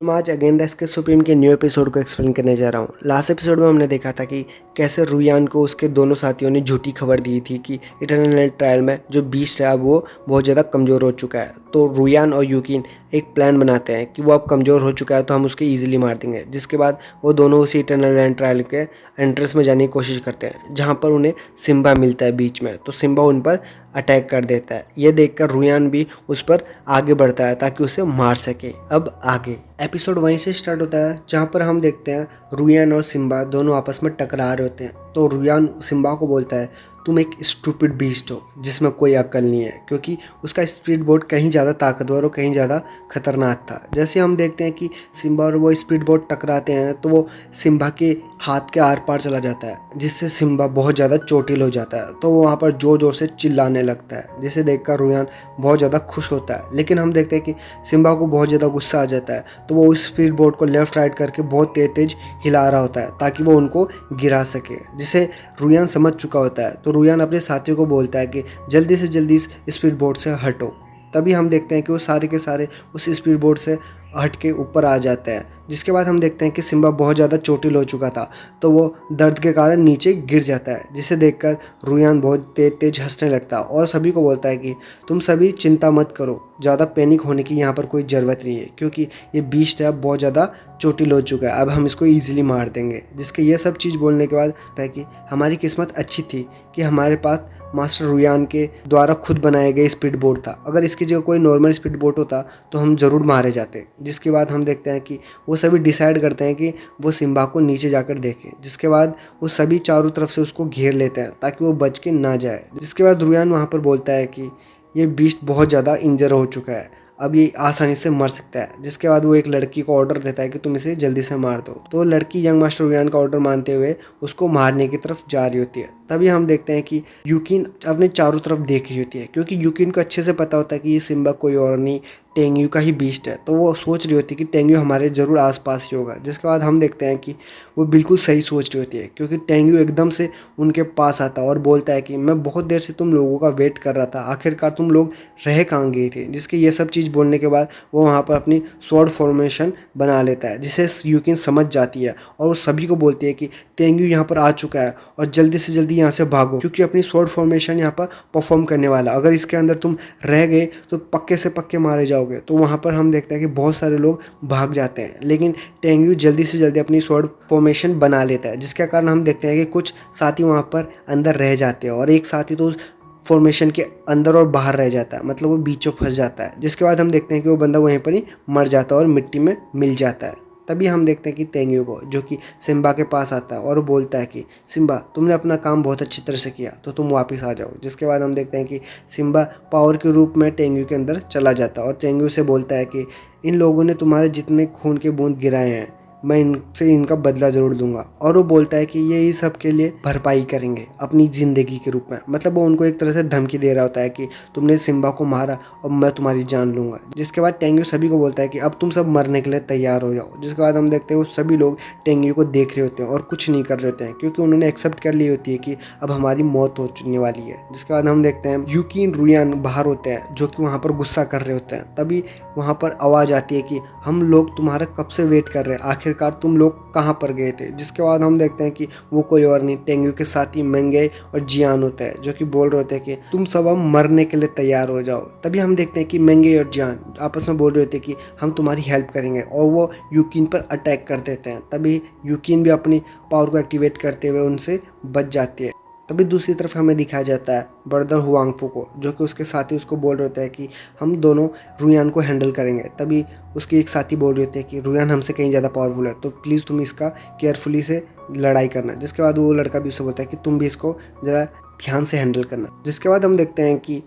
मैं आज again the SK supreme के न्यू एपिसोड को एक्सप्लेन करने जा रहा हूँ। लास्ट एपिसोड में हमने देखा था कि कैसे रुयान को उसके दोनों साथियों ने झूठी खबर दी थी कि इटर्नल ट्रायल में जो बीस्ट है अब वो बहुत ज़्यादा कमज़ोर हो चुका है। तो रुयान और यूकिन एक प्लान बनाते हैं कि वो अब कमज़ोर हो चुका है तो हम उसको ईजिली मार देंगे। जिसके बाद वो दोनों उसी इटर्नल ट्रायल के एंट्रेंस में जाने की कोशिश करते हैं, जहाँ पर उन्हें सिम्बा मिलता है बीच में। तो सिम्बा उन पर अटैक कर देता है। ये देखकर रुयान भी उस पर आगे बढ़ता है ताकि उसे मार सके। अब आगे एपिसोड वहीं से स्टार्ट होता है, जहाँ पर हम देखते हैं रुयान और सिम्बा दोनों आपस में टकरा रहे होते हैं। तो रुयान सिम्बा को बोलता है, तुम एक स्टूपिड बीस्ट हो जिसमें कोई अक्ल नहीं है, क्योंकि उसका स्पीड बोट कहीं ज़्यादा ताकतवर और कहीं ज़्यादा खतरनाक था। जैसे हम देखते हैं कि सिम्बा और वो स्पीड बोट टकराते हैं तो वो सिम्बा के हाथ के आर पार चला जाता है, जिससे सिम्बा बहुत ज़्यादा चोटिल हो जाता है। तो वो वहाँ पर ज़ोर ज़ोर से चिल्लाने लगता है, जिसे देखकर रुयान बहुत ज़्यादा खुश होता है। लेकिन हम देखते हैं कि सिम्बा को बहुत ज़्यादा गुस्सा आ जाता है, तो वो उस स्पीड बोट को लेफ्ट राइट करके बहुत तेज तेज हिला रहा होता है ताकि वो उनको गिरा सके, जिसे रुयान समझ चुका होता है। तो रुयान अपने साथियों को बोलता है कि जल्दी से जल्दी इस स्पीड बोट से हटो। तभी हम देखते हैं कि वो सारे के सारे उस स्पीड बोट से हट के ऊपर आ जाते हैं। जिसके बाद हम देखते हैं कि सिम्बा बहुत ज़्यादा चोटिल हो चुका था, तो वो दर्द के कारण नीचे गिर जाता है, जिसे देखकर रुयान बहुत तेज तेज हंसने लगता है और सभी को बोलता है कि तुम सभी चिंता मत करो, ज़्यादा पैनिक होने की यहाँ पर कोई ज़रूरत नहीं है, क्योंकि ये बीस्ट है अब बहुत ज़्यादा चोटिल हो चुका है, अब हम इसको ईजिली मार देंगे। जिसके ये सब चीज़ बोलने के बाद है कि हमारी किस्मत अच्छी थी कि हमारे पास मास्टर रुयान के द्वारा खुद बनाया गया स्पीड बोट था। अगर इसकी जगह कोई नॉर्मल स्पीड बोट होता तो हम ज़रूर मारे जाते। जिसके बाद हम देखते हैं कि वो सभी डिसाइड करते हैं कि वो सिम्बा को नीचे जाकर देखें। जिसके बाद वो सभी चारों तरफ से उसको घेर लेते हैं ताकि वो बच के ना जाए। जिसके बाद रुयान वहाँ पर बोलता है कि ये बीस्ट बहुत ज़्यादा इंजर हो चुका है, अब ये आसानी से मर सकता है। जिसके बाद वो एक लड़की को ऑर्डर देता है कि तुम इसे जल्दी से मार दो। तो लड़की यंग मास्टर रुयान का ऑर्डर मानते हुए उसको मारने की तरफ जा रही होती है। तभी हम देखते हैं कि यूकिन अपने चारों तरफ देख रही होती है, क्योंकि यूकिन को अच्छे से पता होता है कि ये सिम्बा कोई और नहीं, टेंग्यू का ही बीस्ट है। तो वो सोच रही होती है कि टेंग्यू हमारे ज़रूर आसपास ही होगा। जिसके बाद हम देखते हैं कि वो बिल्कुल सही सोच रही होती है, क्योंकि टेंग्यू एकदम से उनके पास आता है और बोलता है कि मैं बहुत देर से तुम लोगों का वेट कर रहा था, आखिरकार तुम लोग रह कहाँ गए थे। जिसके ये सब चीज़ बोलने के बाद वो वहाँ पर अपनी स्वॉर्ड फॉर्मेशन बना लेता है, जिसे यूकिन समझ जाती है और वो सभी को बोलती है कि टेंग्यू यहाँ पर आ चुका है और जल्दी से जल्दी यहाँ से भागो, क्योंकि अपनी स्वॉर्ड फॉर्मेशन यहाँ पर परफॉर्म करने वाला, अगर इसके अंदर तुम रह गए तो पक्के से पक्के मारे जाओगे। तो वहाँ पर हम देखते हैं कि बहुत सारे लोग भाग जाते हैं, लेकिन टेंग्यू जल्दी से जल्दी अपनी स्वॉर्ड फॉर्मेशन बना लेता है, जिसके कारण हम देखते हैं कि कुछ साथी वहाँ पर अंदर रह जाते हैं और एक साथी तो उस फॉर्मेशन के अंदर और बाहर रह जाता है, मतलब वो बीचों फंस जाता है। जिसके बाद हम देखते हैं कि वो बंदा वहीं पर ही मर जाता है और मिट्टी में मिल जाता है। तभी हम देखते हैं कि टेंग्यू को, जो कि सिम्बा के पास आता है और बोलता है कि सिम्बा तुमने अपना काम बहुत अच्छी तरह से किया, तो तुम वापस आ जाओ। जिसके बाद हम देखते हैं कि सिम्बा पावर के रूप में टेंग्यू के अंदर चला जाता है और टेंग्यू से बोलता है कि इन लोगों ने तुम्हारे जितने खून के बूंद गिराए हैं, मैं इनसे इनका बदला ज़रूर दूंगा। और वो बोलता है कि ये इस सब के लिए भरपाई करेंगे अपनी ज़िंदगी के रूप में। मतलब वो उनको एक तरह से धमकी दे रहा होता है कि तुमने सिम्बा को मारा और मैं तुम्हारी जान लूँगा। जिसके बाद टेंग्यू सभी को बोलता है कि अब तुम सब मरने के लिए तैयार हो जाओ। जिसके बाद हम देखते हैं वो सभी लोग टेंग्यू को देख रहे होते हैं और कुछ नहीं कर रहे होते हैं, क्योंकि उन्होंने एक्सेप्ट कर ली होती है कि अब हमारी मौत होने वाली है। जिसके बाद हम देखते हैं यूकिन रुयान बाहर होते हैं, जो कि वहाँ पर गुस्सा कर रहे होते हैं। तभी वहाँ पर आवाज़ आती है कि हम लोग तुम्हारा कब से वेट कर रहे हैं, आखिरकार तुम लोग कहाँ पर गए थे। जिसके बाद हम देखते हैं कि वो कोई और नहीं, टेंग्यू के साथी मेंगे और जियान होते हैं, जो कि बोल रहे होते हैं कि तुम सब अब मरने के लिए तैयार हो जाओ। तभी हम देखते हैं कि मेंगे और जियान आपस में बोल रहे होते हैं कि हम तुम्हारी हेल्प करेंगे और वो यूकिन पर अटैक कर देते हैं। तभी यूकिन भी अपनी पावर को एक्टिवेट करते हुए उनसे बच जाती है। तभी दूसरी तरफ हमें दिखाया जाता है ब्रदर हुआंगफू को, जो कि उसके साथी उसको बोल रहे होते हैं कि हम दोनों रुयान को हैंडल करेंगे। तभी उसके एक साथी बोल रहे होते हैं कि रुयान हमसे कहीं ज़्यादा पावरफुल है, तो प्लीज़ तुम इसका केयरफुली से लड़ाई करना। जिसके बाद वो लड़का भी उससे बोलता है कि तुम भी इसको ज़रा ध्यान से हैंडल करना। जिसके बाद हम देखते हैं कि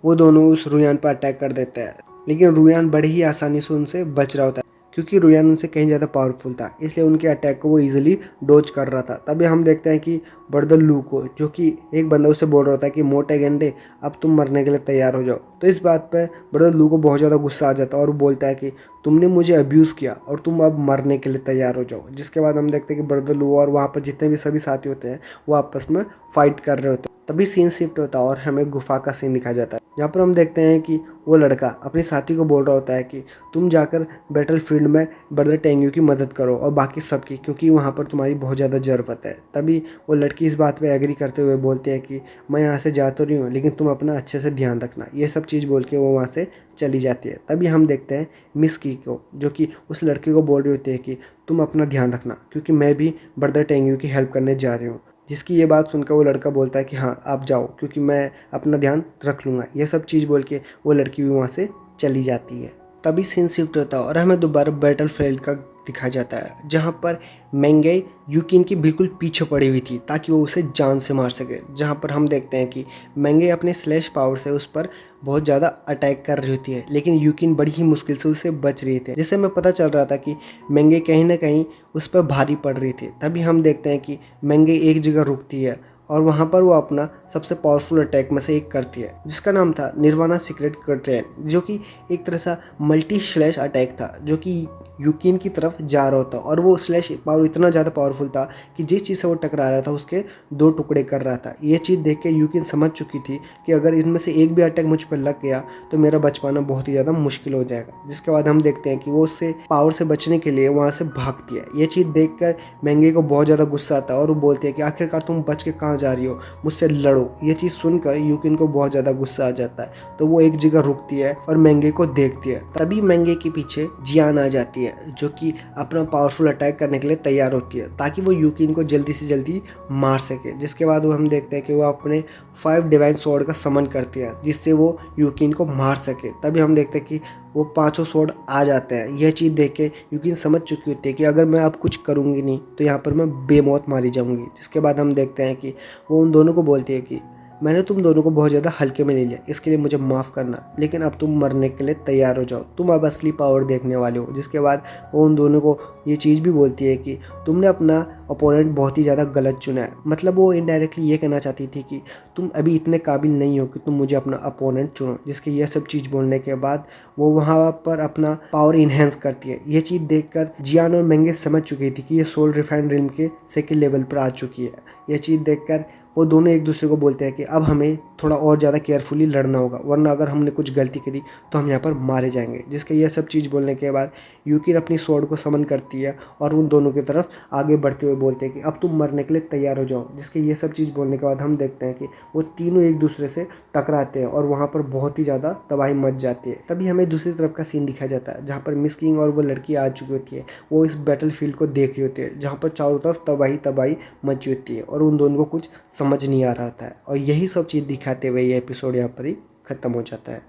वो दोनों उस रुयान पर अटैक कर देते हैं, लेकिन रुयान बड़े ही आसानी से उनसे बच रहा होता है, क्योंकि रुयान उनसे कहीं ज़्यादा पावरफुल था, इसलिए उनके अटैक को वो इजीली डोज कर रहा था। तभी हम देखते हैं कि ब्रदर लू को, जो कि एक बंदा उससे बोल रहा होता है कि मोटे गेंडे अब तुम मरने के लिए तैयार हो जाओ। तो इस बात पे ब्रदर लू को बहुत ज़्यादा गुस्सा आ जाता है और वो बोलता है कि तुमने मुझे अब्यूज़ किया और तुम अब मरने के लिए तैयार हो जाओ। जिसके बाद हम देखते हैं कि ब्रदर लू और वहाँ पर जितने भी सभी साथी होते हैं वो आपस में फाइट कर रहे होते हैं। तभी सीन शिफ्ट होता है और हमें गुफा का सीन दिखाया जाता है। जहाँ पर हम देखते हैं कि वो लड़का अपने साथी को बोल रहा होता है कि तुम जाकर बैटल फील्ड में ब्रदर टेंग्यू की मदद करो और बाकी सबकी, क्योंकि वहाँ पर तुम्हारी बहुत ज़्यादा ज़रूरत है। तभी वो लड़की इस बात पे एग्री करते हुए बोलती है कि मैं यहाँ से जा तो रही हूँ, लेकिन तुम अपना अच्छे से ध्यान रखना। ये सब चीज़ बोल के वो वहाँ से चली जाती है। तभी हम देखते हैं मिस की को, जो कि उस लड़के को बोल रही होती है कि तुम अपना ध्यान रखना, क्योंकि मैं भी ब्रदर टेंग्यू की हेल्प करने जा रही हूँ। जिसकी ये बात सुनकर वो लड़का बोलता है कि हाँ आप जाओ, क्योंकि मैं अपना ध्यान रख लूँगा। ये सब चीज़ बोल के वो लड़की भी वहाँ से चली जाती है। तभी सीन शिफ्ट होता है और हमें दोबारा बैटल फील्ड का दिखाया जाता है, जहाँ पर मेंगे यूकिन की बिल्कुल पीछे पड़ी हुई थी ताकि वो उसे जान से मार सके। जहाँ पर हम देखते हैं कि मेंगे अपने स्लैश पावर से उस पर बहुत ज़्यादा अटैक कर रही होती है, लेकिन यूकिन बड़ी ही मुश्किल से उससे बच रही थी, जिससे हमें पता चल रहा था कि मेंगे कहीं ना कहीं उस पर भारी पड़ रही थी। तभी हम देखते हैं कि मेंगे एक जगह रुकती है और वहाँ पर वो अपना सबसे पावरफुल अटैक में से एक करती है, जिसका नाम था निर्वाणा सीक्रेट कर्टेन, जो कि एक तरह सा मल्टी स्लैश अटैक था जो कि यूकिन की तरफ जा रहा था। और वो स्लैश पावर इतना ज़्यादा पावरफुल था कि जिस चीज़ से वो टकरा रहा था उसके 2 टुकड़े कर रहा था। ये चीज़ देख के यूकिन समझ चुकी थी कि अगर इनमें से एक भी अटैक मुझ पर लग गया तो मेरा बच पाना बहुत ही ज़्यादा मुश्किल हो जाएगा। जिसके बाद हम देखते हैं कि वो उससे पावर से बचने के लिए वहाँ से भागती है। ये चीज़ देख कर मेंगे को बहुत ज़्यादा गुस्सा आता है और वो बोलती है कि आखिरकार तुम बच के कहाँ जा रही हो, मुझसे लड़ो। ये चीज़ सुनकर यूकिन को बहुत ज़्यादा गुस्सा आ जाता है, तो वो एक जगह रुकती है और मेंगे को देखती है। तभी मेंगे के पीछे जियान आ जाती है, जो कि अपना पावरफुल अटैक करने के लिए तैयार होती है ताकि वो यूकिन को जल्दी से जल्दी मार सके। जिसके बाद वो हम देखते हैं कि वो अपने 5 डिवाइन स्वॉर्ड का समन करती है, जिससे वो यूकिन को मार सके। तभी हम देखते हैं कि वो 5 स्वॉर्ड आ जाते हैं। यह चीज़ देख के यूकिन समझ चुकी होती है कि अगर मैं अब कुछ करूँगी नहीं तो यहाँ पर मैं बेमौत मारी जाऊँगी। जिसके बाद हम देखते हैं कि वो उन दोनों को बोलती है कि मैंने तुम दोनों को बहुत ज़्यादा हल्के में ले लिया, इसके लिए मुझे माफ़ करना, लेकिन अब तुम मरने के लिए तैयार हो जाओ, तुम अब असली पावर देखने वाले हो। जिसके बाद वो उन दोनों को ये चीज़ भी बोलती है कि तुमने अपना अपोनेंट बहुत ही ज़्यादा गलत चुना है। मतलब वो इनडायरेक्टली ये कहना चाहती थी कि तुम अभी इतने काबिल नहीं हो कि तुम मुझे अपना अपोनेंट चुनो। जिसके ये सब चीज़ बोलने के बाद वो वहाँ पर अपना पावर इन्हेंस करती है। ये चीज़ देखकर जियान और मेंगे समझ चुकी थी कि ये सोल रिफाइंड रिल्म के सेकंड लेवल पर आ चुकी है। ये चीज़ देखकर वो दोनों एक दूसरे को बोलते हैं कि अब हमें थोड़ा और ज़्यादा केयरफुली लड़ना होगा, वरना अगर हमने कुछ गलती करी तो हम यहाँ पर मारे जाएंगे। जिसके ये सब चीज़ बोलने के बाद यूकिन अपनी स्वॉर्ड को समन करती है और उन दोनों की तरफ आगे बढ़ते हुए बोलते हैं कि अब तुम मरने के लिए तैयार हो जाओ। जिसके ये सब चीज़ बोलने के बाद हम देखते हैं कि वो तीनों एक दूसरे से टकराते हैं और वहाँ पर बहुत ही ज़्यादा तबाही मच जाती है। तभी हमें दूसरी तरफ का सीन दिखाया जाता है, जहाँ पर मिस किंग और वो लड़की आ चुकी होती है। वो इस बैटल फील्ड को देख रही होती है, जहाँ पर चारों तरफ तबाही मची होती है और उन दोनों को कुछ समझ नहीं आ रहा था। और यही सब चीज़ दिखाते हुए ये एपिसोड यहाँ पर ही ख़त्म हो जाता है।